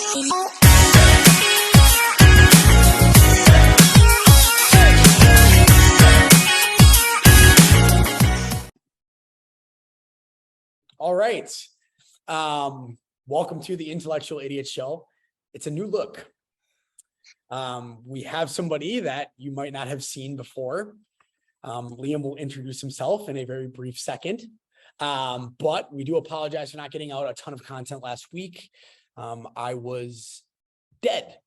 All right. Welcome to the Intellectual Idiot Show. It's a new look. We have somebody that you might not have seen before. Liam will introduce himself in a very brief second. But we do apologize for not getting out a ton of content last week. I was dead.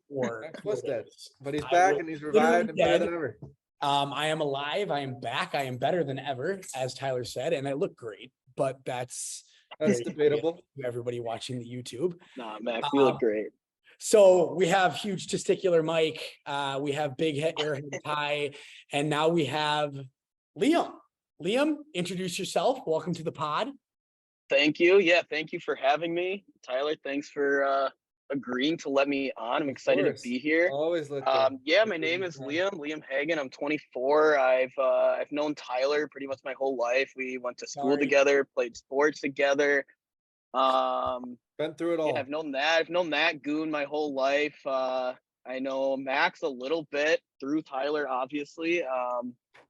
Or was dead, but he's back and he's revived and better than ever. I am alive. I am back. I am better than ever, as Tyler said, and I look great. But that's debatable. Everybody watching the YouTube. Nah, Max, you look great. So we have huge testicular Mike. We have big head airhead Ty, and now we have Liam. Liam, introduce yourself. Welcome to the pod. Thank you. Yeah, thank you for having me, Tyler. Thanks for agreeing to let me on. I'm excited to be here. Always look. Yeah, my name is Liam Hagen. I'm 24. I've known Tyler pretty much my whole life. We went to school together, played sports together. Been through it all. Yeah, I've known that goon my whole life. I know Max a little bit through Tyler, obviously.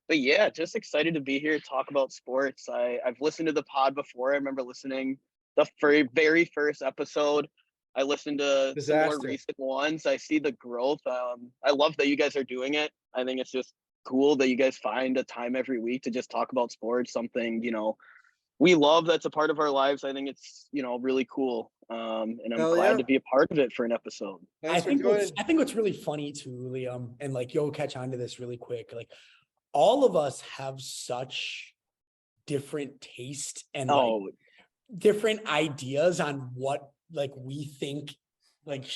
But yeah, just excited to be here to talk about sports. I've listened to the pod before. I remember listening the very first episode. I listened to some more recent ones. I see the growth. I love that you guys are doing it. I think it's just cool that you guys find a time every week to just talk about sports, something, we love that's a part of our lives. I think it's, really cool. And I'm glad to be a part of it for an episode. I think what's really funny too, Liam, and you'll catch on to this really quick. All of us have such different taste and different ideas on what we think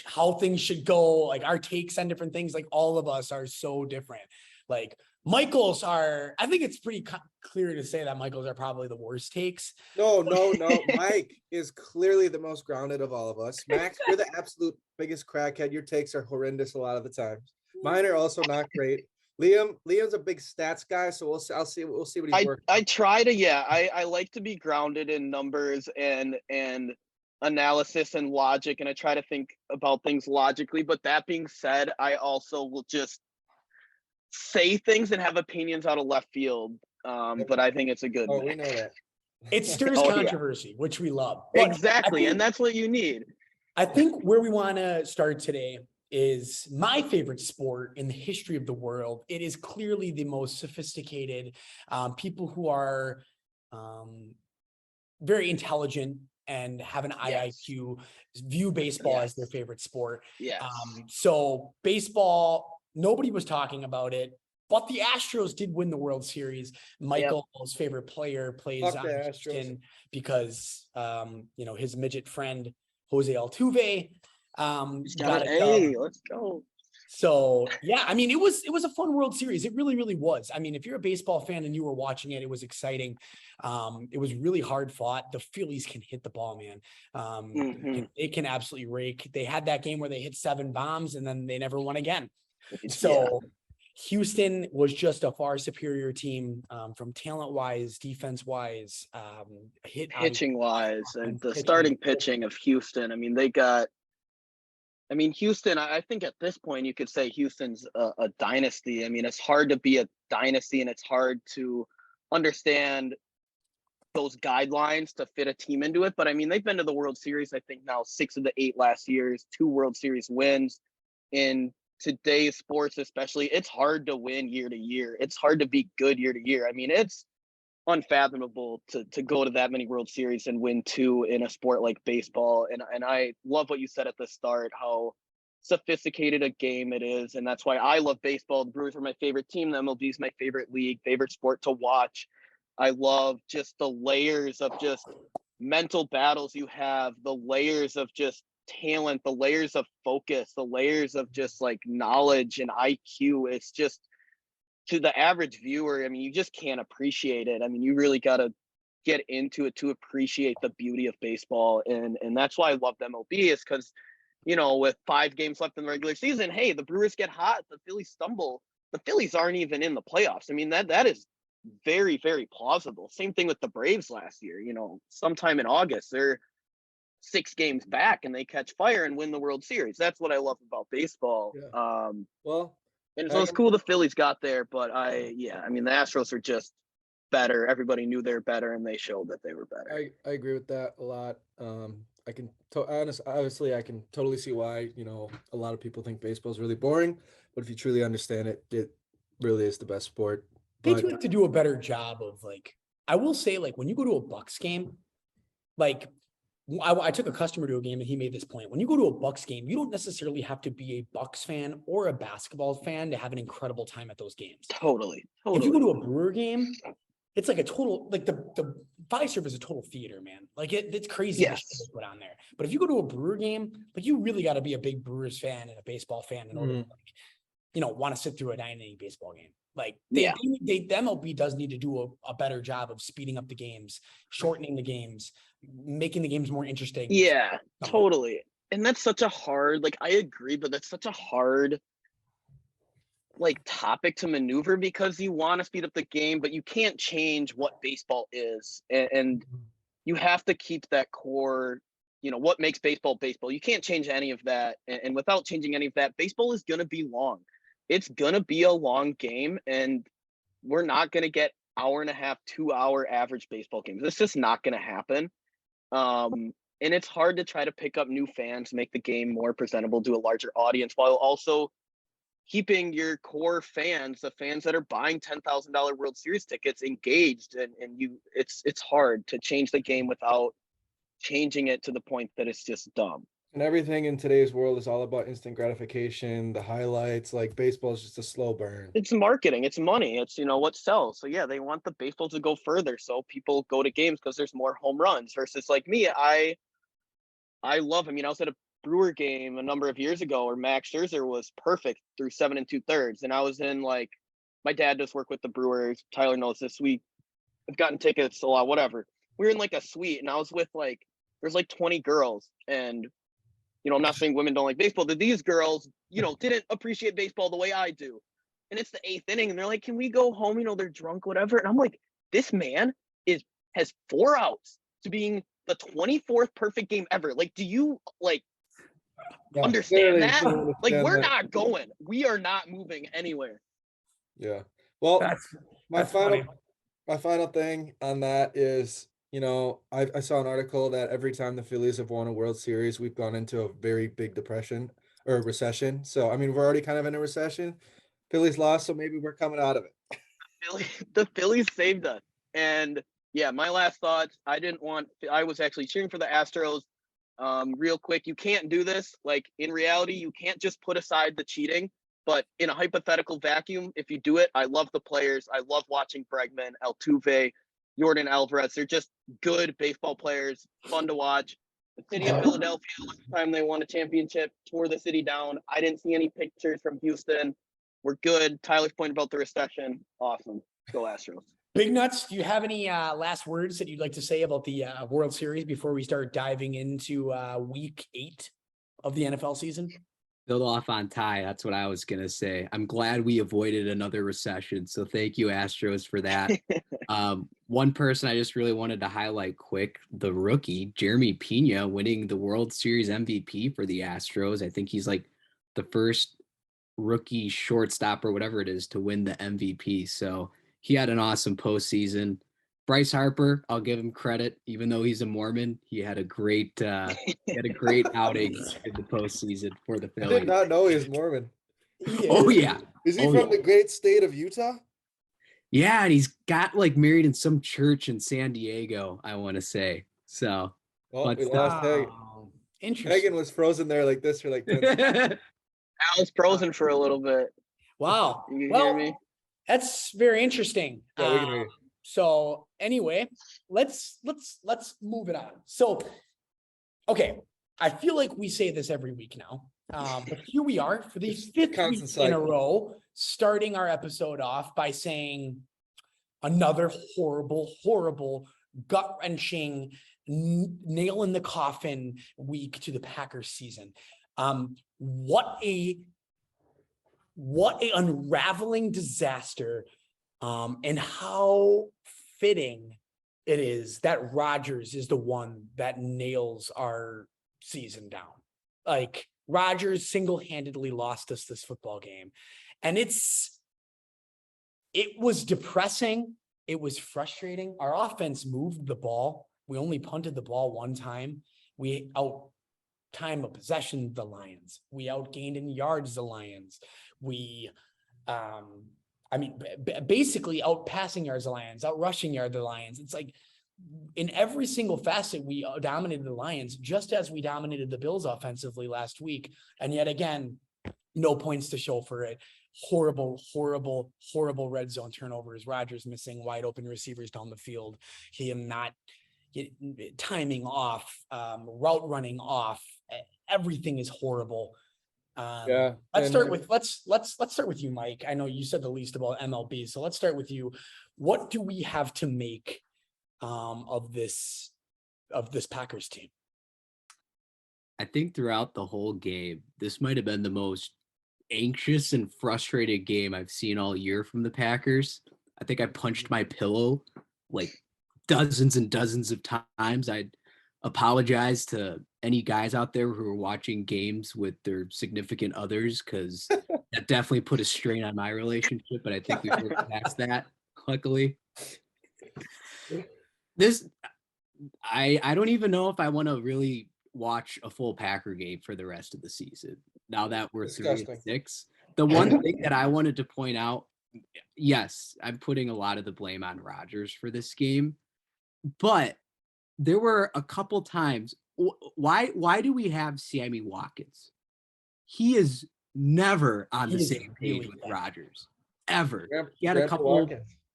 how things should go, our takes on different things. All of us are so different. Michael's are, I think it's pretty clear to say that Michael's are probably the worst takes. No. Mike is clearly the most grounded of all of us. Max, you're the absolute biggest crackhead. Your takes are horrendous a lot of the times. Mine are also not great. Liam's a big stats guy, so we'll see what he's working. I try to, I like to be grounded in numbers and analysis and logic, and I try to think about things logically. But that being said, I also will just say things and have opinions out of left field. But I think it's a good mix. We know that. It stirs controversy, which we love. But exactly, and that's what you need. I think where we want to start today is my favorite sport in the history of the world. It is clearly the most sophisticated, people who are very intelligent and have an IIQ view baseball as their favorite sport. Yes. So baseball, nobody was talking about it, but the Astros did win the World Series. Michael's favorite player plays on Houston because, his midget friend, Jose Altuve, let's go. So it was a fun World Series. It really, really was. If you're a baseball fan and you were watching it, it was exciting. It was really hard fought. The Phillies can hit the ball, man. They can absolutely rake. They had that game where they hit 7 bombs and then they never won again. So Houston was just a far superior team, from talent wise, defense wise, pitching wise, and the starting pitching of Houston. They got. Houston, I think at this point you could say Houston's a dynasty. It's hard to be a dynasty and it's hard to understand those guidelines to fit a team into it. But they've been to the World Series, I think now 6 of the 8 last years, 2 World Series wins. In today's sports especially, it's hard to win year to year. It's hard to be good year to year. It's unfathomable to go to that many World Series and win 2 in a sport like baseball. And I love what you said at the start, how sophisticated a game it is. And that's why I love baseball. The Brewers are my favorite team. The MLB is my favorite league, favorite sport to watch. I love just the layers of just mental battles you have, the layers of just talent, the layers of focus, the layers of just knowledge and IQ. It's just, to the average viewer, you just can't appreciate it. You really got to get into it to appreciate the beauty of baseball. And that's why I love the MLB, is because, with 5 games left in the regular season, hey, the Brewers get hot, the Phillies stumble. The Phillies aren't even in the playoffs. That is very, very plausible. Same thing with the Braves last year, sometime in August, they're 6 games back and they catch fire and win the World Series. That's what I love about baseball. Yeah. Well, and so it's cool the Phillies got there, but I mean, the Astros are just better. Everybody knew they're better, and they showed that they were better. I agree with that a lot. I can obviously I can totally see why, a lot of people think baseball is really boring, but if you truly understand it, it really is the best sport. They do have to do a better job of like, I will say, like, when you go to a Bucks game, like I took a customer to a game and he made this point. When you go to a Bucks game, you don't necessarily have to be a Bucks fan or a basketball fan to have an incredible time at those games. Totally. If you go to a Brewer game, it's like a total, like the Fiserv is a total theater, man. Like it's crazy what they put on there. But if you go to a Brewer game, like you really got to be a big Brewers fan and a baseball fan in order to, like, want to sit through a 9-inning baseball game. Like the MLB does need to do a better job of speeding up the games, shortening the games, making the games more interesting. Yeah, totally. And that's such a hard, like, I agree, but that's such a hard, like, topic to maneuver because you want to speed up the game, but you can't change what baseball is. And you have to keep that core, what makes baseball baseball. You can't change any of that. And without changing any of that, baseball is going to be long. It's going to be a long game, and we're not going to get 1.5-hour, 2-hour average baseball games. It's just not going to happen. And it's hard to try to pick up new fans, make the game more presentable to a larger audience, while also keeping your core fans, the fans that are buying $10,000 World Series tickets, engaged. And it's hard to change the game without changing it to the point that it's just dumb. And everything in today's world is all about instant gratification, the highlights. Like baseball is just a slow burn. It's marketing, it's money, it's what sells. So yeah, they want the baseball to go further, so people go to games because there's more home runs. Versus like me, I love. I was at a Brewer game a number of years ago where Max Scherzer was perfect through 7 2/3, and I was in like, my dad does work with the Brewers. Tyler knows this. I've gotten tickets a lot, whatever. We were in like a suite, and I was with like, there's like 20 girls, and I'm not saying women don't like baseball, but these girls, didn't appreciate baseball the way I do. And it's the 8th inning, and they're like, can we go home? They're drunk, whatever. And I'm like, this man has 4 outs to being the 24th perfect game ever. Like, do you understand that? We're not going. We are not moving anywhere. Yeah. Well, my funny. final thing on that is, I saw an article that every time the Phillies have won a World Series, we've gone into a very big depression or recession. So, I mean, we're already kind of in a recession. Phillies lost, so maybe we're coming out of it. The Phillies saved us. And yeah, my last thoughts, I was actually cheering for the Astros. Real quick, you can't do this. Like, in reality, you can't just put aside the cheating. But in a hypothetical vacuum, if you do it, I love the players. I love watching Bregman, Altuve, Jordan Alvarez. They're just good baseball players, fun to watch. The city of Philadelphia, last time they won a championship, tore the city down. I didn't see any pictures from Houston. We're good. Tyler's point about the recession. Awesome. Go Astros. Big Nuts, do you have any last words that you'd like to say about the World Series before we start diving into week 8 of the NFL season? Build off on Ty. That's what I was going to say. I'm glad we avoided another recession. So thank you, Astros, for that. One person I just really wanted to highlight quick, the rookie, Jeremy Pena, winning the World Series MVP for the Astros. I think he's like the first rookie shortstop or whatever it is to win the MVP. So he had an awesome postseason. Bryce Harper, I'll give him credit, even though he's a Mormon. He had a great outing in the postseason for the Phillies. I did not know he was Mormon. Oh yeah. Is he from the great state of Utah? Yeah, and he's got like married in some church in San Diego, I want to say. So we lost Hagen. Interesting. Hagen was frozen there like this for like 10 seconds. I was frozen for a little bit. Wow. You hear me? That's very interesting. Yeah, we can hear you. So anyway, let's move it on. So, okay, I feel like we say this every week now, but here we are for the 5th week in a row, starting our episode off by saying another horrible, gut-wrenching, nail in the coffin week to the Packers season. What a unraveling disaster. And how fitting it is that Rodgers is the one that nails our season down. Like Rodgers single-handedly lost us this football game. And it was depressing. It was frustrating. Our offense moved the ball. We only punted the ball one time. We out time of possession the Lions. We outgained in yards the Lions. We basically out passing yards the Lions, out rushing yard the Lions. It's like in every single facet, we dominated the Lions just as we dominated the Bills offensively last week. And yet again, no points to show for it. Horrible red zone turnovers. Rodgers missing wide open receivers down the field. Him not timing off, route running off. Everything is horrible. Let's start with you, Mike. I know you said the least about MLB, so let's start with you. What do we have to make of this Packers team? I think throughout the whole game, this might have been the most anxious and frustrated game I've seen all year from the Packers. I think I punched my pillow like dozens and dozens of times. I apologize to any guys out there who are watching games with their significant others, because that definitely put a strain on my relationship, but I think we've worked past that, luckily. I don't even know if I want to really watch a full Packer game for the rest of the season. Now that we're 3-6, the one thing that I wanted to point out, yes, I'm putting a lot of the blame on Rodgers for this game, but there were a couple times. Why do we have Sammy Watkins? He is never on the same page with Rodgers, ever. He had a couple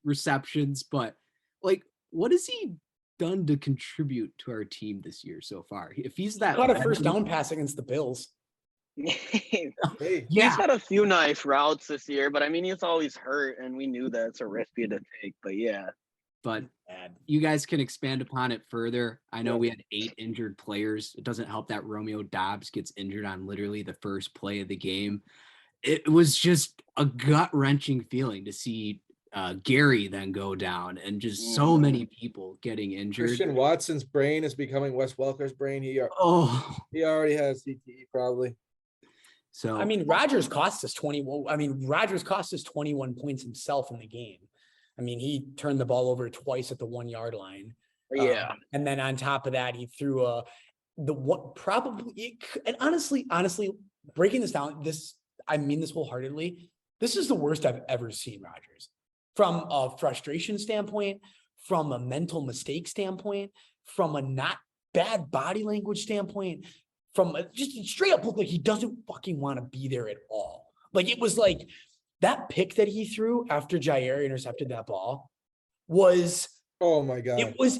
receptions, but like, what has he done to contribute to our team this year so far? If he's that, got a first down pass against the Bills. He's had a few nice routes this year, but I mean, he's always hurt, and we knew that it's a risk to take. But yeah, but you guys can expand upon it further. I know we had 8 injured players. It doesn't help that Romeo Doubs gets injured on literally the first play of the game. It was just a gut-wrenching feeling to see Gary then go down, and just so many people getting injured. Christian Watson's brain is becoming Wes Welker's brain. He already has CTE probably. So I mean, Rodgers cost us 21 points himself in the game. I mean, he turned the ball over twice at the 1 yard line. Yeah. And then on top of that, he threw and honestly, breaking this down, I mean this wholeheartedly. This is the worst I've ever seen Rodgers. From a frustration standpoint, from a mental mistake standpoint, from a not bad body language standpoint, from just straight up look like he doesn't fucking want to be there at all. Like, it was like that pick that he threw after Jair intercepted that ball was, oh my God. It was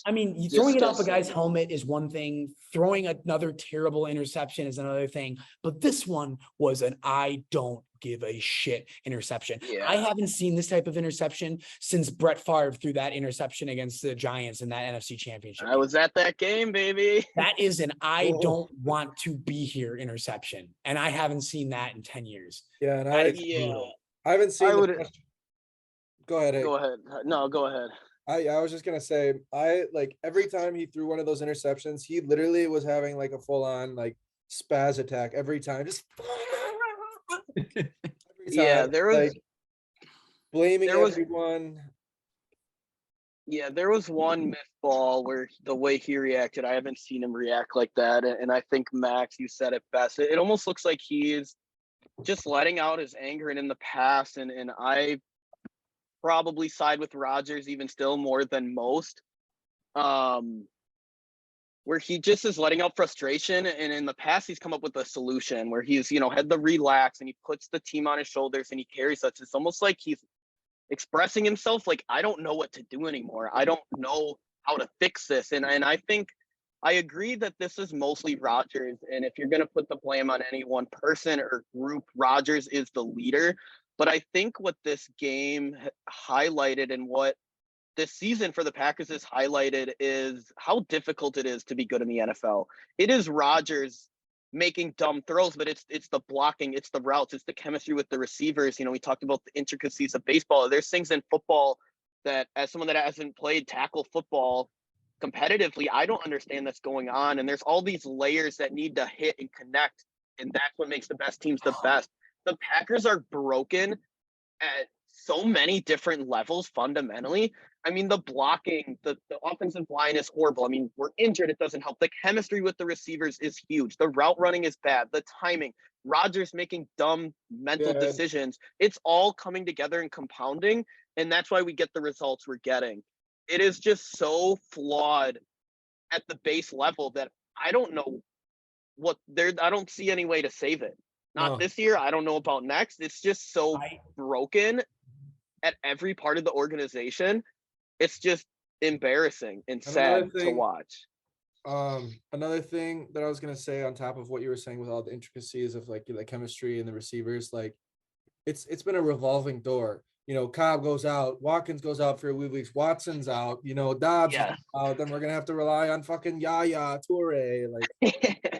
I mean, throwing it off a guy's helmet is one thing. Throwing another terrible interception is another thing. But this one was an I don't give a shit interception. Yeah. I haven't seen this type of interception since Brett Favre threw that interception against the Giants in that NFC Championship. I was at that game, baby. That is an I don't want to be here interception. And I haven't seen that in 10 years. Yeah. And I haven't seen Go ahead. Go ahead. No, go ahead. I was just gonna say, every time he threw one of those interceptions, he literally was having like a full on like spaz attack every time. Just every time, yeah, there was blaming everyone. Yeah, there was one missed ball where the way he reacted, I haven't seen him react like that. And I think, Max, you said it best. It almost looks like he is just letting out his anger and in the past. And I probably side with Rodgers even still more than most, where he just is letting out frustration. And in the past, he's come up with a solution where he's, had the relax and he puts the team on his shoulders and he carries us. It's almost like he's expressing himself like, I don't know what to do anymore. I don't know how to fix this. And I think I agree that this is mostly Rodgers. And if you're going to put the blame on any one person or group, Rodgers is the leader. But I think what this game highlighted and what this season for the Packers has highlighted is how difficult it is to be good in the NFL. It is Rodgers making dumb throws, but it's the blocking, it's the routes, it's the chemistry with the receivers. We talked about the intricacies of baseball. There's things in football that as someone that hasn't played tackle football competitively, I don't understand that's going on. And there's all these layers that need to hit and connect. And that's what makes the best teams the best. The Packers are broken at so many different levels fundamentally. I mean, the blocking, the offensive line is horrible. I mean, we're injured. It doesn't help. The chemistry with the receivers is huge. The route running is bad. The timing, Rodgers making dumb mental decisions. It's all coming together and compounding. And that's why we get the results we're getting. It is just so flawed at the base level that I don't know what there. I don't see any way to save it. Not this year. I don't know about next. It's just so broken at every part of the organization. It's just embarrassing and sad to watch. Another thing that I was gonna say on top of what you were saying with all the intricacies of like the chemistry and the receivers, like it's been a revolving door. You know, Cobb goes out, Watkins goes out for a few weeks, Watson's out, you know, Dobbs is out, then we're gonna have to rely on fucking Yaya Toure. Like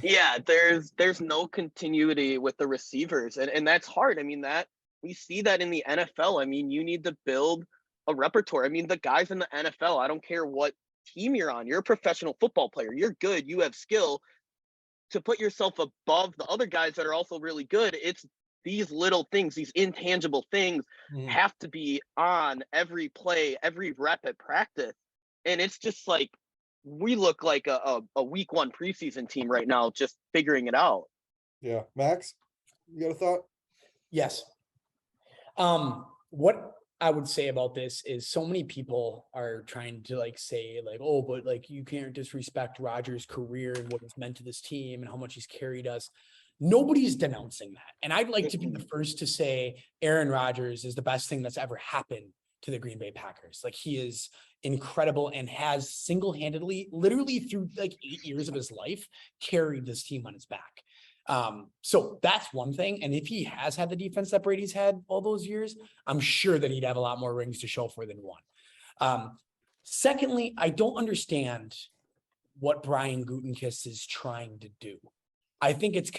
yeah, there's no continuity with the receivers, and that's hard. I mean, that we see that in the NFL. I mean, you need to build a repertoire. I mean, the guys in the NFL, I don't care what team you're on, you're a professional football player, you're good, you have skill. To put yourself above the other guys that are also really good, it's these little things, these intangible things have to be on every play, every rep at practice. And it's just like, we look like a week 1 preseason team right now, just figuring it out. Yeah. Max, you got a thought? Yes. What I would say about this is so many people are trying to like say like, oh, but like you can't disrespect Rodgers' career and what it's meant to this team and how much he's carried us. Nobody's denouncing that. And I'd like to be the first to say Aaron Rodgers is the best thing that's ever happened to the Green Bay Packers. Like, he is incredible and has single-handedly, literally through like 8 years of his life, carried this team on his back. So that's one thing. And if he has had the defense that Brady's had all those years, I'm sure that he'd have a lot more rings to show for than one. Secondly, I don't understand what Brian Gutekunst is trying to do. I think it's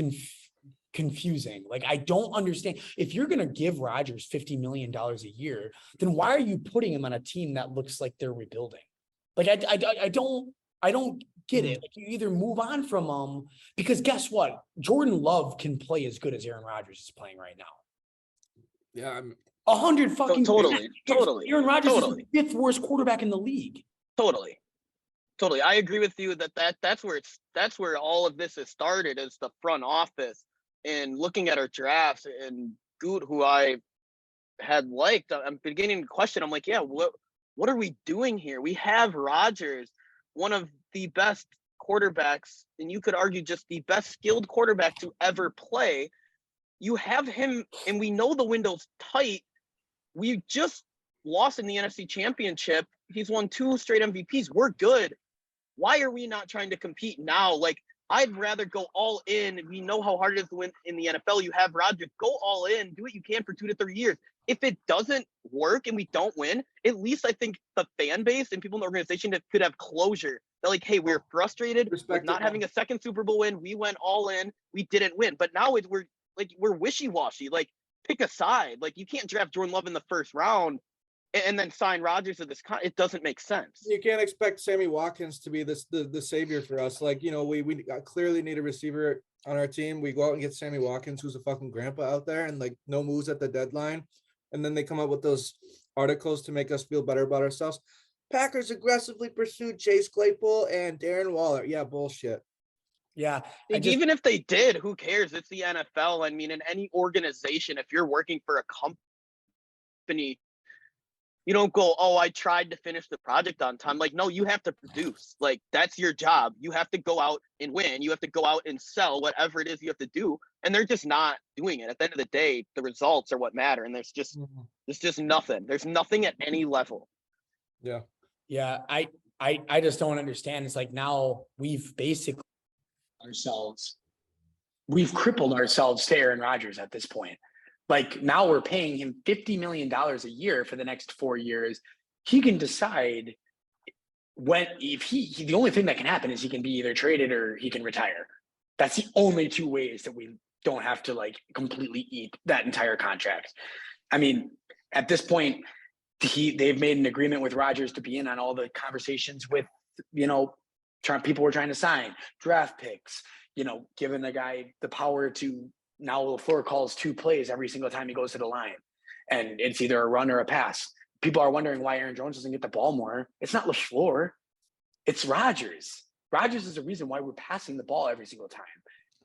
confusing. Like, I don't understand. If you're going to give Rodgers $50 million a year, then why are you putting him on a team that looks like they're rebuilding? Like, I don't get it. Like, you either move on from him, because guess what? Jordan Love can play as good as Aaron Rodgers is playing right now. Yeah, I'm 100 fucking totally. Aaron Rodgers is the 5th worst quarterback in the league. Totally. I agree with you that's where all of this has started, is the front office and looking at our drafts. And Goot, who I had liked, I'm beginning to question. I'm like, yeah, what are we doing here? We have Rodgers, one of the best quarterbacks, and you could argue just the best skilled quarterback to ever play. You have him, and we know the window's tight. We just lost in the NFC Championship. He's won 2 straight MVPs. We're good. Why are we not trying to compete now? Like, I'd rather go all in. We know how hard it is to win in the NFL. You have Rodgers. Go all in. Do what you can for 2 to 3 years. If it doesn't work and we don't win, at least I think the fan base and people in the organization could have closure. They're like, hey, we're frustrated with not having a second Super Bowl win. We went all in. We didn't win. But now we're wishy-washy. Like, pick a side. Like, you can't draft Jordan Love in the 1st round and then sign Rodgers to this. It doesn't make sense. You can't expect Sammy Watkins to be the savior for us. Like, you know, we clearly need a receiver on our team. We go out and get Sammy Watkins, who's a fucking grandpa out there, and like no moves at the deadline. And then they come up with those articles to make us feel better about ourselves. Packers aggressively pursued Chase Claypool and Darren Waller. Yeah, bullshit. Yeah. Even if they did, who cares? It's the NFL. I mean, in any organization, if you're working for a company, you don't go, oh, I tried to finish the project on time. Like, no, you have to produce. Like, that's your job. You have to go out and win. You have to go out and sell whatever it is you have to do. And they're just not doing it. At the end of the day, the results are what matter. And there's just nothing. There's nothing at any level. Yeah. Yeah. I just don't understand. It's like, now we've basically we've crippled ourselves to Aaron Rodgers at this point. Like, now we're paying him $50 million a year for the next 4 years. He can decide the only thing that can happen is he can be either traded or he can retire. That's the only 2 ways that we don't have to like completely eat that entire contract. I mean, at this point, they've made an agreement with Rodgers to be in on all the conversations with, people were trying to sign draft picks, giving the guy the power to now LaFleur calls 2 plays every single time he goes to the line. And it's either a run or a pass. People are wondering why Aaron Jones doesn't get the ball more. It's not LaFleur. It's Rodgers. Rodgers is the reason why we're passing the ball every single time.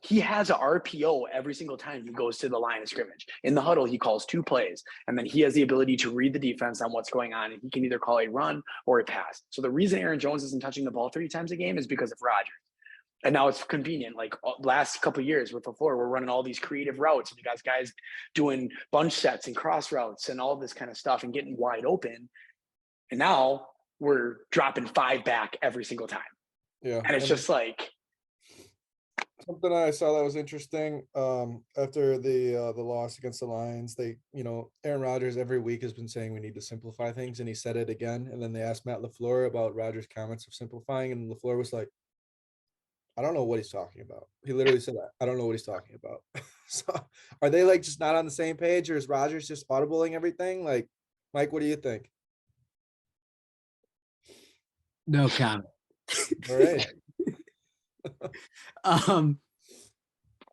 He has a RPO every single time he goes to the line of scrimmage. In the huddle, he calls 2 plays, and then he has the ability to read the defense on what's going on, and he can either call a run or a pass. So the reason Aaron Jones isn't touching the ball 3 times a game is because of Rodgers. And now it's convenient. Like last couple of years with LaFleur, we're running all these creative routes, and you guys doing bunch sets and cross routes and all this kind of stuff and getting wide open. And now we're dropping 5 back every single time. Yeah. And it's just like something I saw that was interesting. After the loss against the Lions, Aaron Rodgers every week has been saying we need to simplify things, and he said it again. And then they asked Matt LaFleur about Rodgers' comments of simplifying, and LaFleur was like, I don't know what he's talking about. He literally said that. I don't know what he's talking about. So are they like just not on the same page, or is Rodgers just audibling everything? Like, Mike, what do you think? No comment. All right.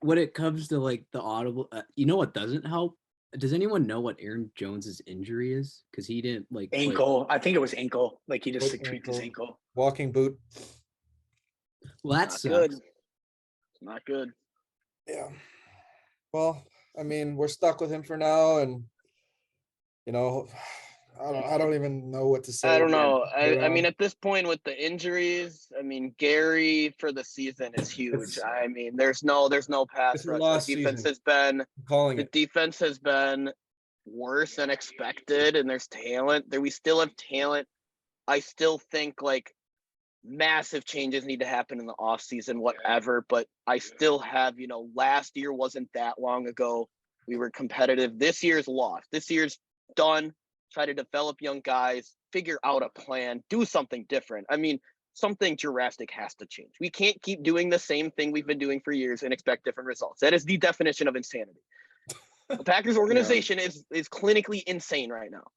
When it comes to like the audible, what doesn't help? Does anyone know what Aaron Jones's injury is? Because he didn't ankle. I think it was ankle. Like he just tweaked his ankle. Walking boot. Well, that's good. It's not good. Yeah. Well, I mean, we're stuck with him for now, and I don't even know what to say. I don't know. I mean, at this point with the injuries, I mean, Gary for the season is huge. I mean, there's no pass rush. The defense has been worse than expected, and there's talent. We still have talent. I still think like massive changes need to happen in the offseason, whatever. But I still have, last year wasn't that long ago. We were competitive. This year's lost. This year's done. Try to develop young guys, figure out a plan, do something different. I mean, something drastic has to change. We can't keep doing the same thing we've been doing for years and expect different results. That is the definition of insanity. The Packers organization is clinically insane right now.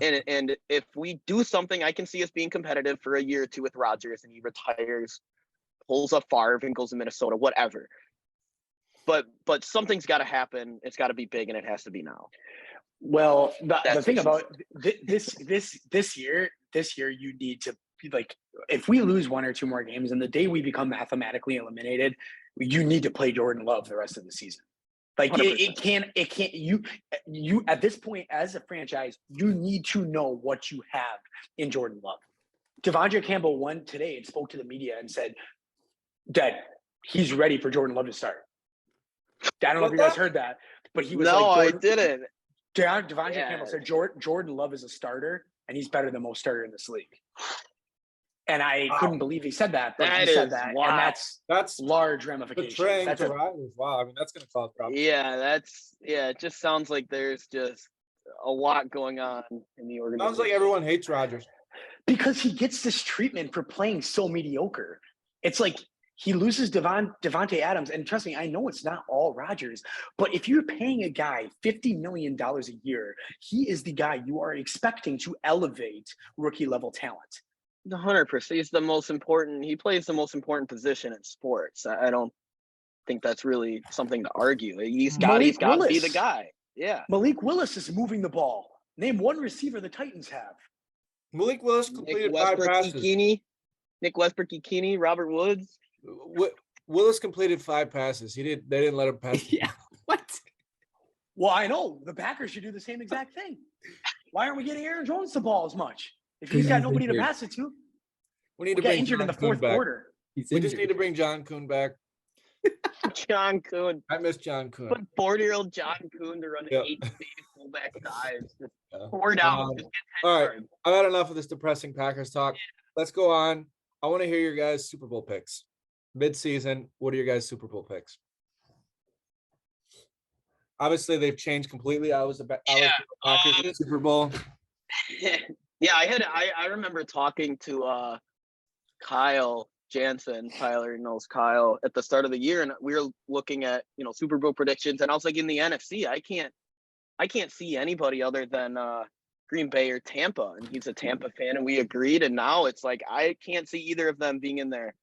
And if we do something, I can see us being competitive for a year or 2 with Rodgers, and he retires, pulls up Favre and goes to Minnesota, whatever. But something's got to happen. It's got to be big, and it has to be now. Well, the thing about this year, you need to like, if we lose 1 or 2 more games, and the day we become mathematically eliminated, you need to play Jordan Love the rest of the season. Like it can't you at this point as a franchise, you need to know what you have in Jordan Love. Devondre Campbell won today and spoke to the media and said that he's ready for Jordan Love to start. I don't know if you guys heard that, but he was I didn't. Devondre Campbell said Jordan Love is a starter, and he's better than most starter in this league. And I couldn't believe he said that, but he said that, wow. And that's large ramifications. That's wow. I mean, that's going to cause problems. Yeah, it just sounds like there's just a lot going on in the organization. Sounds like everyone hates Rodgers. Because he gets this treatment for playing so mediocre. It's like he loses Devontae Adams, and trust me, I know it's not all Rodgers, but if you're paying a guy $50 million a year, he is the guy you are expecting to elevate rookie-level talent. 100%. He's the most important. He plays the most important position in sports. I don't think that's really something to argue. He's got to be the guy. Yeah. Malik Willis is moving the ball. Name one receiver the Titans have. Malik Willis completed 5 passes. Nick Westbrook-Ikhine, Robert Woods. Willis completed 5 passes. They didn't let him pass. Yeah. What? Well, I know the Packers should do the same exact thing. Why aren't we getting Aaron Jones the ball as much? If he's got nobody to pass it to, we need to bring injured in the 4th quarter. We just need to bring John Kuhn back. John Kuhn. I miss John Kuhn. Put 40-year-old John Kuhn to run 8 fullback dives. Just pour down. All right, I've had enough of this depressing Packers talk. Let's go on. I want to hear your guys' Super Bowl picks. Mid-season, what are your guys' Super Bowl picks? Obviously, they've changed completely. I was the Packers in the Super Bowl. Yeah, I remember talking to Kyle Jansen. Tyler knows Kyle at the start of the year, and we were looking at Super Bowl predictions, and I was like, in the NFC, I can't see anybody other than Green Bay or Tampa, and he's a Tampa fan, and we agreed. And now it's like I can't see either of them being in there.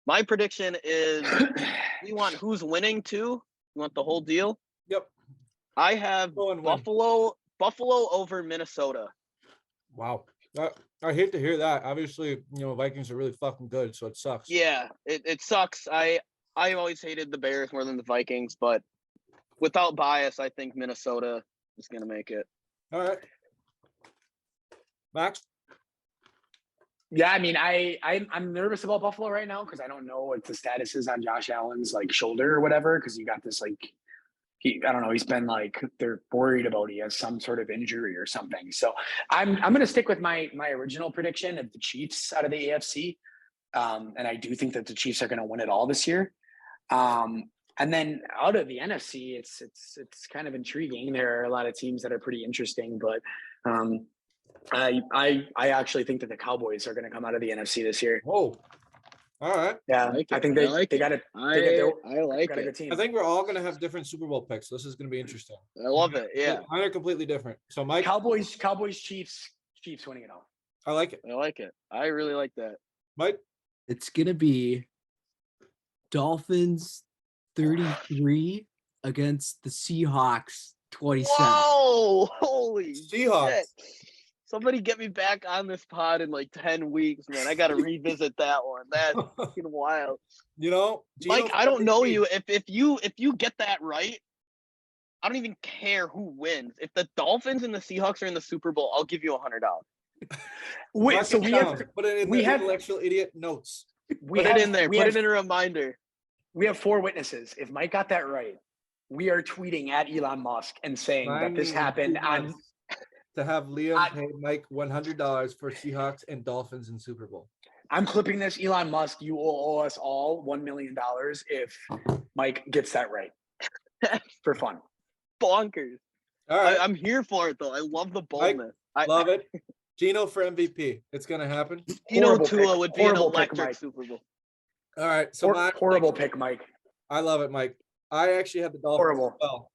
My prediction is we want who's winning too. You want the whole deal? Yep. I have Buffalo over Minnesota. Wow. I hate to hear that. Obviously, Vikings are really fucking good, so it sucks. Yeah, it sucks. I always hated the Bears more than the Vikings, but without bias, I think Minnesota is going to make it. All right. Max? Yeah, I mean, I'm nervous about Buffalo right now because I don't know what the status is on Josh Allen's like shoulder or whatever. Because you got this like, I don't know. He's been like they're worried about he has some sort of injury or something. So I'm going to stick with my original prediction of the Chiefs out of the AFC, and I do think that the Chiefs are going to win it all this year. And then out of the NFC, it's kind of intriguing. There are a lot of teams that are pretty interesting, but I actually think that the Cowboys are going to come out of the NFC this year. Oh, all right. Yeah, I think they got it. I like it. Team. I think we're all going to have different Super Bowl picks. This is going to be interesting. I love it. Yeah, mine are completely different. So Mike, Cowboys, Chiefs winning it all. I like it. I like it. I really like that. Mike, it's gonna be Dolphins 33 against the Seahawks 27. Whoa! Holy Seahawks. shit. Somebody get me back on this pod in like 10 weeks, man. I got to revisit that one. That's fucking wild. Mike, I don't know you. If you get that right, I don't even care who wins. If the Dolphins and the Seahawks are in the Super Bowl, I'll give you $100. Wait, so we have intellectual idiot notes. Put it in there. Put it in a reminder. We have 4 witnesses. If Mike got that right, we are tweeting at Elon Musk and saying that this happened on. To have Liam pay Mike $100 for Seahawks and Dolphins in Super Bowl. I'm clipping this. Elon Musk, you will owe us all $1 million if Mike gets that right. For fun. Bonkers. All right. I'm here for it, though. I love the boldness. Love it. Gino for MVP. It's going to happen. Tua would be an electric Super Bowl. All right. So horrible pick, Mike. I love it, Mike. I actually have the Dolphins horrible. As well.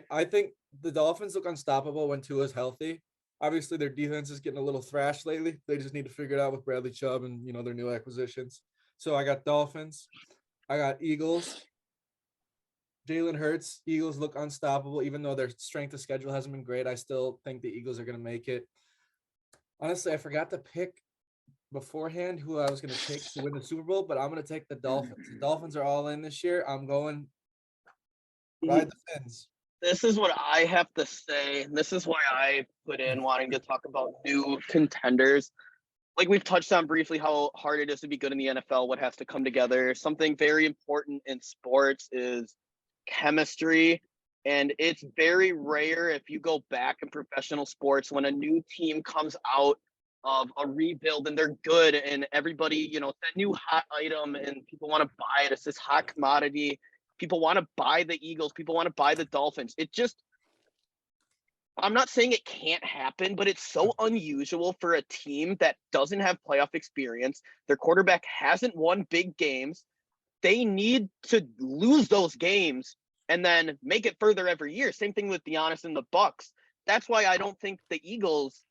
I think the Dolphins look unstoppable when Tua's healthy. Obviously, their defense is getting a little thrashed lately. They just need to figure it out with Bradley Chubb and their new acquisitions. So I got Dolphins. I got Eagles. Jalen Hurts. Eagles look unstoppable, even though their strength of schedule hasn't been great. I still think the Eagles are going to make it. Honestly, I forgot to pick beforehand who I was going to take to win the Super Bowl, but I'm going to take the Dolphins. The Dolphins are all in this year. I'm going ride the Fins. This is what I have to say. This is why I put in wanting to talk about new contenders. Like we've touched on briefly how hard it is to be good in the NFL, what has to come together. Something very important in sports is chemistry. And it's very rare if you go back in professional sports when a new team comes out of a rebuild and they're good and everybody, that new hot item and people want to buy it. It's this hot commodity. People want to buy the Eagles. People want to buy the Dolphins. I'm not saying it can't happen, but it's so unusual for a team that doesn't have playoff experience. Their quarterback hasn't won big games. They need to lose those games and then make it further every year. Same thing with Giannis and the Bucks. That's why I don't think the Eagles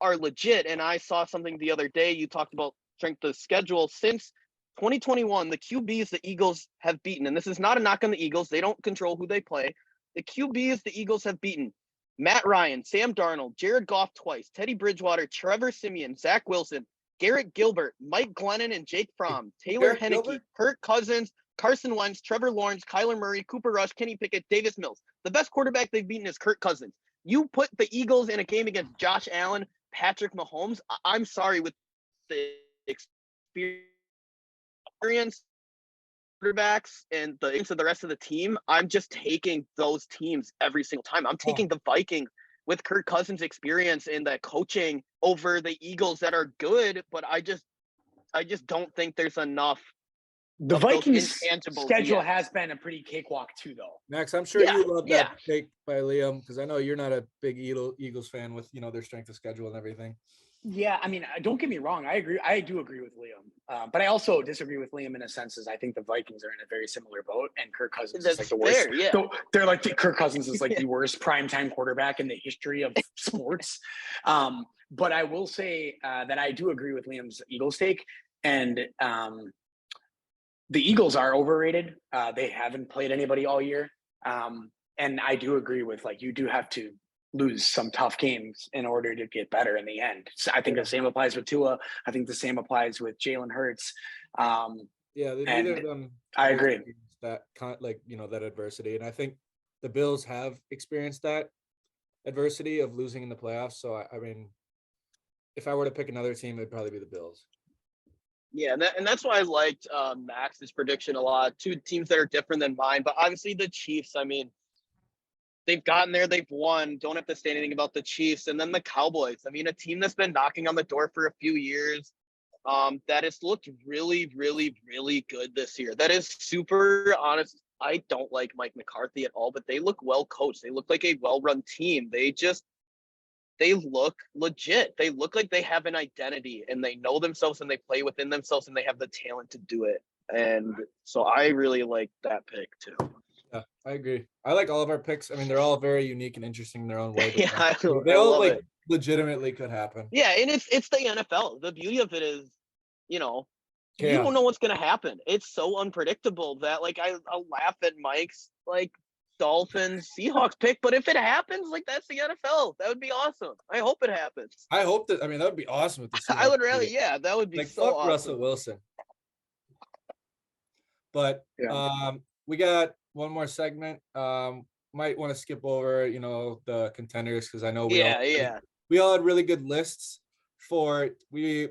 are legit. And I saw something the other day. You talked about strength of schedule. Since 2021, the QBs the Eagles have beaten, and this is not a knock on the Eagles. They don't control who they play. The QBs the Eagles have beaten: Matt Ryan, Sam Darnold, Jared Goff twice, Teddy Bridgewater, Trevor Siemian, Zach Wilson, Garrett Gilbert, Mike Glennon and Jake Fromm, Taylor Henneke, Kirk Cousins, Carson Wentz, Trevor Lawrence, Kyler Murray, Cooper Rush, Kenny Pickett, Davis Mills. The best quarterback they've beaten is Kirk Cousins. You put the Eagles in a game against Josh Allen, Patrick Mahomes. I'm sorry, with the experience quarterbacks and the rest of the team, I'm just taking those teams every single time. I'm taking the Vikings with Kirk Cousins' experience and the coaching over the Eagles that are good, but I just don't think there's enough. The Vikings' schedule has been a pretty cakewalk too, though. Max, I'm sure you love that take by Liam because I know you're not a big Eagles fan with their strength of schedule and everything. Yeah, I mean, don't get me wrong. I agree. I do agree with Liam, but I also disagree with Liam in a sense. Is I think the Vikings are in a very similar boat, and Kirk Cousins is like That's the worst. fair, yeah. They're like Kirk Cousins is like the worst primetime quarterback in the history of sports. But I will say that I do agree with Liam's Eagles take, and the Eagles are overrated. They haven't played anybody all year, and I do agree with like you do have to lose some tough games in order to get better in the end. So I think the same applies with Tua. I think the same applies with Jalen Hurts. Yeah, and neither of them. I agree. That that adversity, and I think the Bills have experienced that adversity of losing in the playoffs. So I mean, if I were to pick another team, it'd probably be the Bills. Yeah, and that's why I liked Max's prediction a lot. Two teams that are different than mine, but obviously the Chiefs. I mean, they've gotten there, they've won. Don't have to say anything about the Chiefs, and then the Cowboys. I mean, a team that's been knocking on the door for a few years. That has looked really, really, really good this year. That is super honest. I don't like Mike McCarthy at all, but they look well coached. They look like a well-run team. They look legit. They look like they have an identity and they know themselves and they play within themselves and they have the talent to do it. And so I really like that pick too. Yeah, I agree. I like all of our picks. I mean, they're all very unique and interesting in their own way. Yeah, They all like legitimately could happen. Yeah, and it's the NFL. The beauty of it is, you know, Yeah. you don't know what's gonna happen. It's so unpredictable that like I'll laugh at Mike's like Dolphins Seahawks pick, but if it happens, like that's the NFL. That would be awesome. I hope it happens. I hope that. I mean, that would be awesome with the Seahawks. I would really, yeah, that would be like so fuck awesome. Russell Wilson. But we got one more segment. Might want to skip over, the contenders because I know we all had really good lists we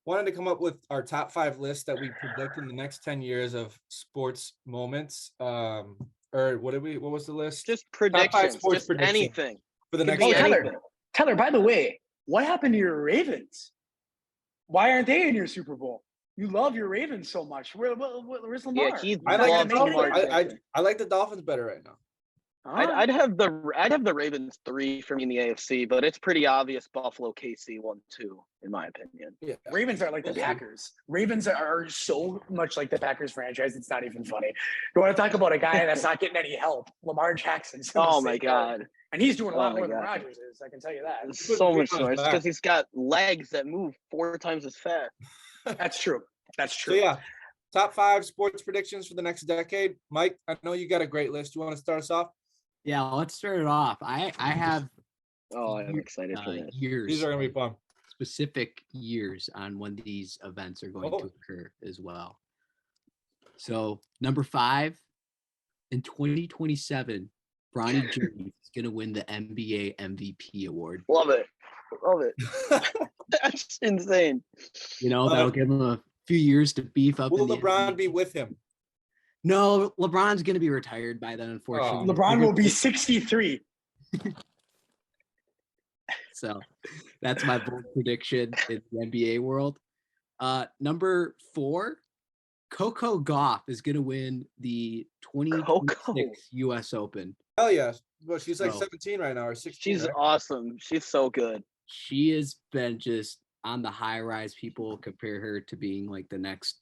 wanted to come up with our top 5 lists that we predict in the next 10 years of sports moments. Or what was the list? Just predictions, just anything for the next. Tyler, by the way, what happened to your Ravens? Why aren't they in your Super Bowl? You love your Ravens so much. Where's Lamar? Yeah, I like the Dolphins better right now. I'd have the Ravens 3 for me in the AFC, but it's pretty obvious Buffalo KC 1-2 in my opinion. Yeah. Ravens are like the Packers. Ravens are so much like the Packers franchise. It's not even funny. You want to talk about a guy that's not getting any help? Lamar Jackson. Oh my God. And he's doing a lot more than Rodgers is. I can tell you that. So much more. It's because he's got legs that move 4 times as fast. That's true. So yeah, top 5 sports predictions for the next decade. Mike, I know you got a great list. You want to start us off? Yeah, let's start it off. I have. Oh, I'm excited for this. Years. These are gonna be fun. Specific years on when these events are going to occur as well. So number 5, in 2027, Bronny James is going to win the NBA MVP award. Love it. That's insane. That'll give him a few years to beef up. Will LeBron be with him? No, LeBron's going to be retired by then, unfortunately. LeBron will be 63. So that's my bold prediction in the NBA world. Number 4, Coco Gauff is going to win the 2026 U.S. Open. Hell yes. Well, she's like 17 right now or 16. She's awesome. She's so good. She has been just on the high rise. People compare her to being like the next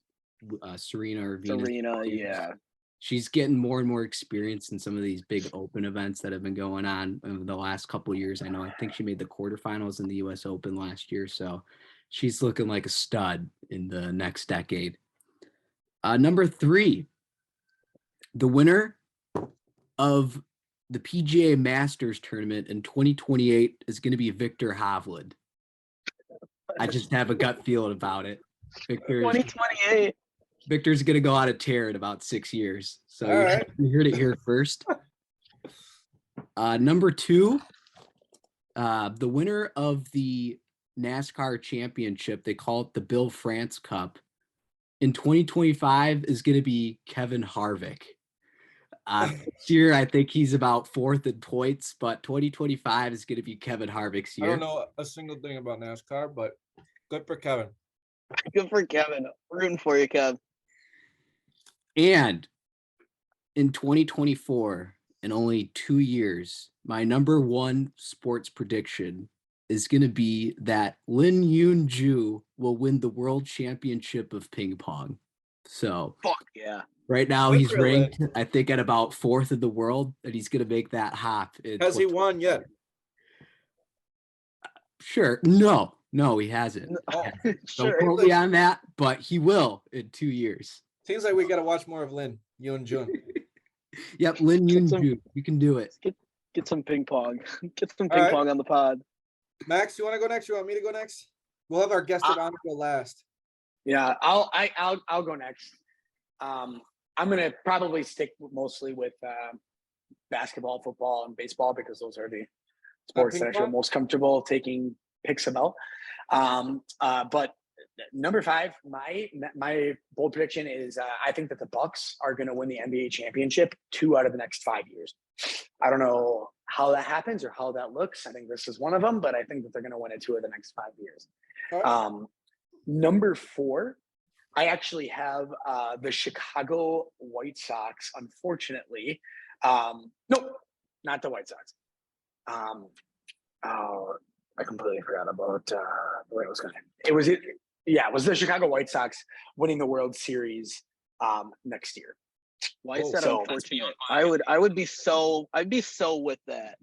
Serena or Venus. Serena, yeah. She's getting more and more experience in some of these big open events that have been going on over the last couple of years. I think she made the quarterfinals in the U.S. Open last year. So she's looking like a stud in the next decade. Number 3, the winner of the PGA Masters tournament in 2028 is going to be Victor Hovland. I just have a gut feeling about it. 2028. Victor's going to go on a tear in about 6 years. So you heard it here first. Number 2, the winner of the NASCAR championship, they call it the Bill France Cup, in 2025 is going to be Kevin Harvick. This year, I think he's about 4th in points, but 2025 is going to be Kevin Harvick's year. I don't know a single thing about NASCAR, but good for Kevin. Good for Kevin. Rooting for you, Kev. And in 2024, in only 2 years, my number 1 sports prediction is going to be that Lin Yoon Ju will win the world championship of ping pong. So Fuck yeah. right now Good he's for Lin. ranked, I think, at about 4th in the world, and he's going to make that hop. Has he won yet? Sure. No, he hasn't. Oh, Don't quote me on that, but he will in 2 years. seems like we got to watch more of Lin Yoon Jun. Yep, Lin Yoon Ju. You can do it. Get some ping pong. Get some All ping right. pong on the pod. Max, you want to go next? You want me to go next? We'll have our guest of honor go last. Yeah, I'll go next. I'm gonna probably stick mostly with basketball, football, and baseball because those are the sports that I feel most comfortable taking picks about. But number 5, my bold prediction is I think that the Bucks are going to win the NBA championship 2 out of the next 5 years. I don't know how that happens or how that looks. I think this is one of them, but I think that they're going to win it 2 of the next 5 years. Right. Number 4, I actually have the Chicago White Sox, unfortunately. Nope, not the White Sox. I completely forgot about the way it was going. It was the Chicago White Sox winning the World Series next year. Why is that unfortunate? I'd be so with that.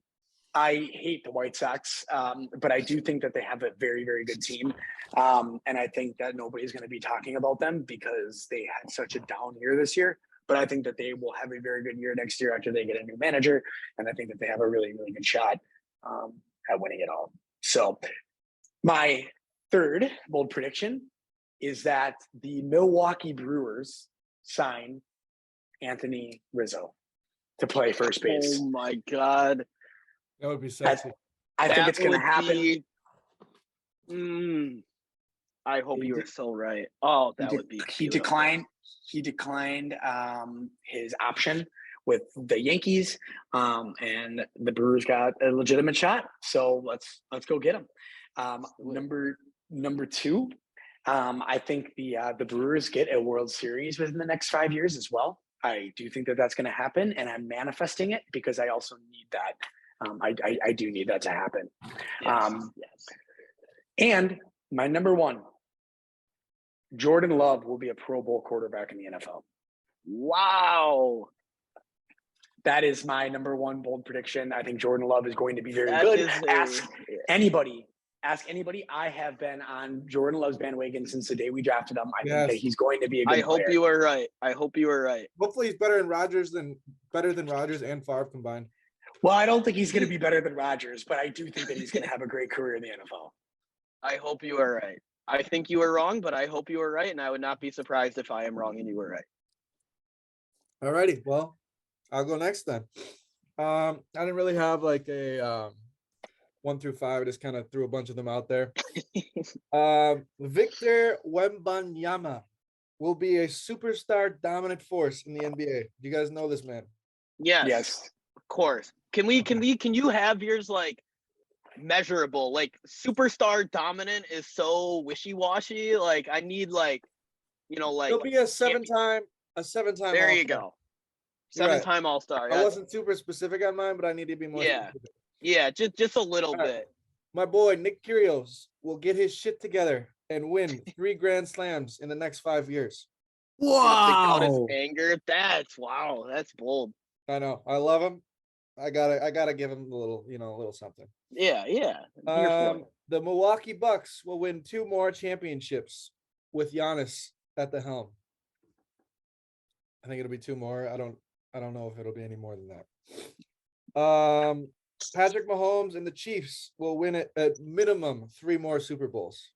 I hate the White Sox, but I do think that they have a very, very good team. And I think that nobody's going to be talking about them because they had such a down year this year. But I think that they will have a very good year next year after they get a new manager. And I think that they have a really, really good shot at winning it all. So my third bold prediction is that the Milwaukee Brewers sign Anthony Rizzo to play first base. Oh my God. That would be sexy. I think it's going to happen. I hope you are so right. Oh, that would be. He declined his option with the Yankees, and the Brewers got a legitimate shot. So let's go get him. Number 2, I think the Brewers get a World Series within the next 5 years as well. I do think that that's going to happen, and I'm manifesting it because I also need that. I do need that to happen. Yes. And my number 1, Jordan Love will be a Pro Bowl quarterback in the NFL. Wow. That is my number 1 bold prediction. I think Jordan Love is going to be very good. Ask anybody. I have been on Jordan Love's bandwagon since the day we drafted him. I think that he's going to be a good player. I hope you are right. Hopefully he's better than Rodgers and Favre combined. Well, I don't think he's going to be better than Rodgers, but I do think that he's going to have a great career in the NFL. I hope you are right. I think you are wrong, but I hope you are right, and I would not be surprised if I am wrong and you were right. All righty. Well, I'll go next then. I didn't really have like a 1 through 5. I just kind of threw a bunch of them out there. Victor Wembanyama will be a superstar dominant force in the NBA. Do you guys know this man? Yes. Of course. Can you have yours like measurable? Like superstar dominant is so wishy-washy. Like I need like, he'll be a seven-time. There you go. 7-time All-Star. I wasn't super specific on mine, but I need to be more specific. Yeah, just a little bit. My boy Nick Kyrgios will get his shit together and win 3 Grand Slams in the next 5 years. Wow! His anger. That's bold. I know. I love him. I gotta give him a little something. Yeah. The Milwaukee Bucks will win 2 more championships with Giannis at the helm. I think it'll be 2 more. I don't know if it'll be any more than that. Patrick Mahomes and the Chiefs will win it at minimum 3 more Super Bowls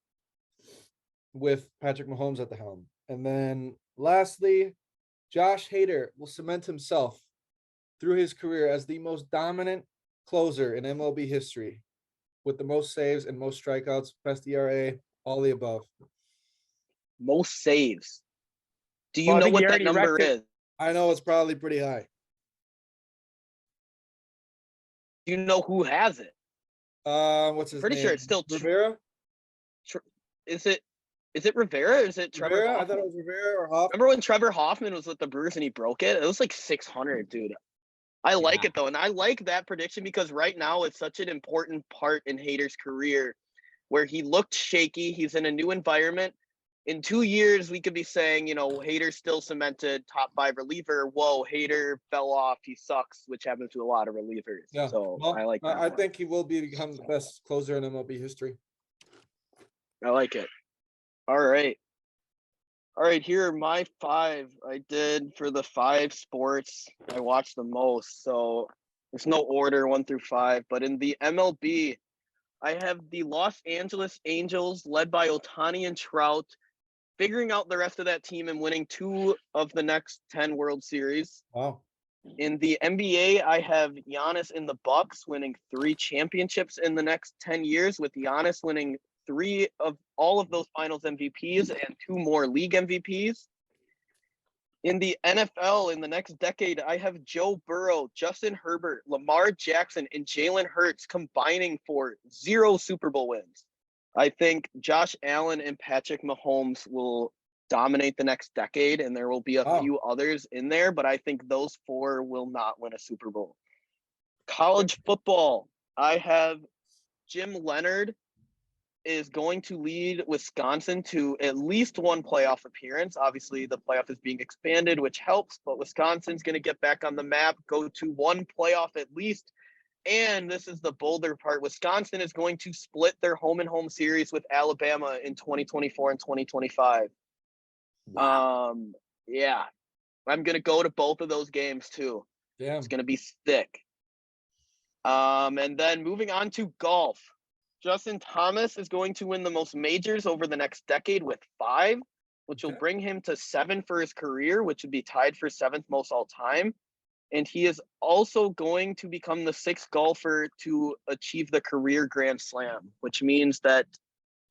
with Patrick Mahomes at the helm. And then lastly, Josh Hader will cement himself through his career as the most dominant closer in MLB history with the most saves and most strikeouts, best ERA, all the above. Most saves. Do you know what that number is? I know it's probably pretty high. Do you know who has it? What's his name? Pretty sure it's still Rivera. Is it Rivera or is it Trevor Rivera? Hoffman? I thought it was Rivera or Hoffman. Remember when Trevor Hoffman was with the Brewers and he broke it? It was like 600, dude. I like it though. And I like that prediction because right now it's such an important part in Hader's career where he looked shaky. He's in a new environment. In 2 years, we could be saying, Hader's still cemented top 5 reliever. Whoa, Hader fell off. He sucks, which happens to a lot of relievers. Yeah. So Well, I like that. I think he will become the best closer in MLB history. I like it. All right. Here are my 5 I did for the 5 sports I watched the most. So there's no order 1 through 5, but in the MLB, I have the Los Angeles Angels led by Ohtani and Trout, figuring out the rest of that team and winning 2 of the next 10 World Series. Wow. In the NBA, I have Giannis in the Bucks winning 3 championships in the next 10 years, with Giannis winning 3 of all of those finals MVPs and 2 more league MVPs. In the NFL, in the next decade, I have Joe Burrow, Justin Herbert, Lamar Jackson, and Jalen Hurts combining for 0 Super Bowl wins. I think Josh Allen and Patrick Mahomes will dominate the next decade, and there will be a few others in there, but I think those 4 will not win a Super Bowl. College football, I have Jim Leonard is going to lead Wisconsin to at least 1 playoff appearance. Obviously, the playoff is being expanded, which helps, but Wisconsin's going to get back on the map, go to 1 playoff at least. And this is the bolder part. Wisconsin is going to split their home and home series with Alabama in 2024 and 2025. Wow. Yeah, I'm going to go to both of those games too. Yeah. It's going to be thick. And then moving on to golf. Justin Thomas is going to win the most majors over the next decade with 5, which will bring him to 7 for his career, which would be tied for 7th most all time. And he is also going to become the 6th golfer to achieve the career Grand Slam, which means that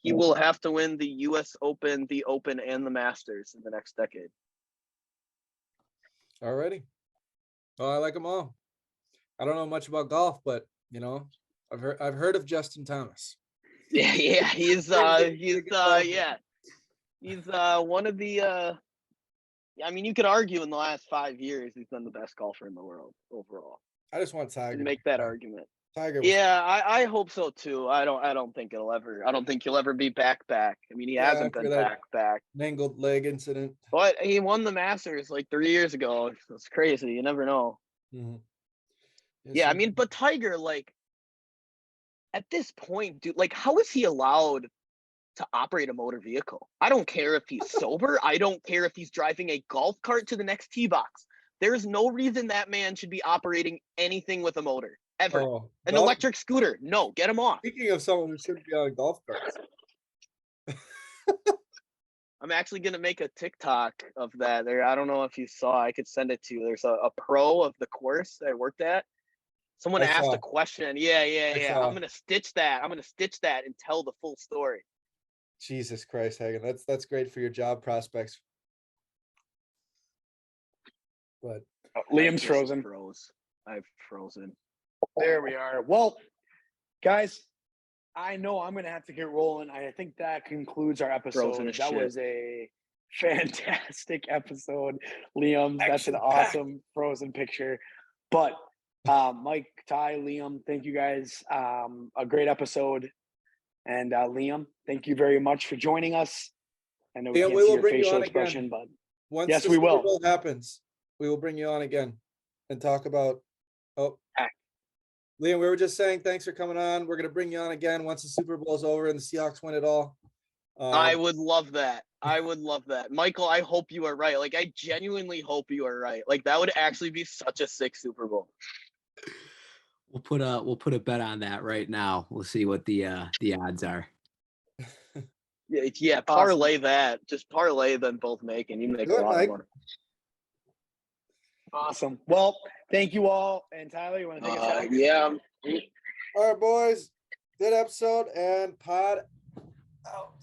he will have to win the US Open, the Open, and the Masters in the next decade. Alrighty. Well, I like them all. I don't know much about golf, but I've heard of Justin Thomas. Yeah, he's one of the you could argue in the last 5 years he's been the best golfer in the world overall. I just want Tiger to make that argument. Tiger. Yeah, I hope so too. I don't think he'll ever be back. I mean, he hasn't been back. Mangled leg incident. But he won the Masters like 3 years ago. It's crazy. You never know. Mm-hmm. Yeah, I mean, but Tiger, like, at this point, dude, like, how is he allowed to operate a motor vehicle? I don't care if he's sober. I don't care if he's driving a golf cart to the next tee box. There's no reason that man should be operating anything with a motor, ever. An electric scooter. No, get him off. Speaking of someone who shouldn't be on golf carts. I'm actually going to make a TikTok of that. I don't know if you saw. I could send it to you. There's a pro of the course I worked at. Someone asked a question. Yeah. I'm going to stitch that. And tell the full story. Jesus Christ, Hagen. That's great for your job prospects. But Liam's frozen. I've frozen. There we are. Well, guys, I know I'm going to have to get rolling. I think that concludes our episode. That was a fantastic episode. Liam, that's an awesome frozen picture. But Mike, Ty, Liam, thank you guys. A great episode. And Liam, thank you very much for joining us. I know we can't see your facial expression, but once the Super Bowl happens, we will bring you on again and talk about. Liam, we were just saying thanks for coming on. We're going to bring you on again once the Super Bowl is over and the Seahawks win it all. I would love that. Michael, I hope you are right. Like, I genuinely hope you are right. Like, that would actually be such a sick Super Bowl. We'll put a bet on that right now. We'll see what the odds are. Yeah, parlay that. Just parlay them both make, and you make a lot of money. Awesome. Well, thank you all. And Tyler, you want to take us out? Yeah. All right, boys. Good episode and pod out.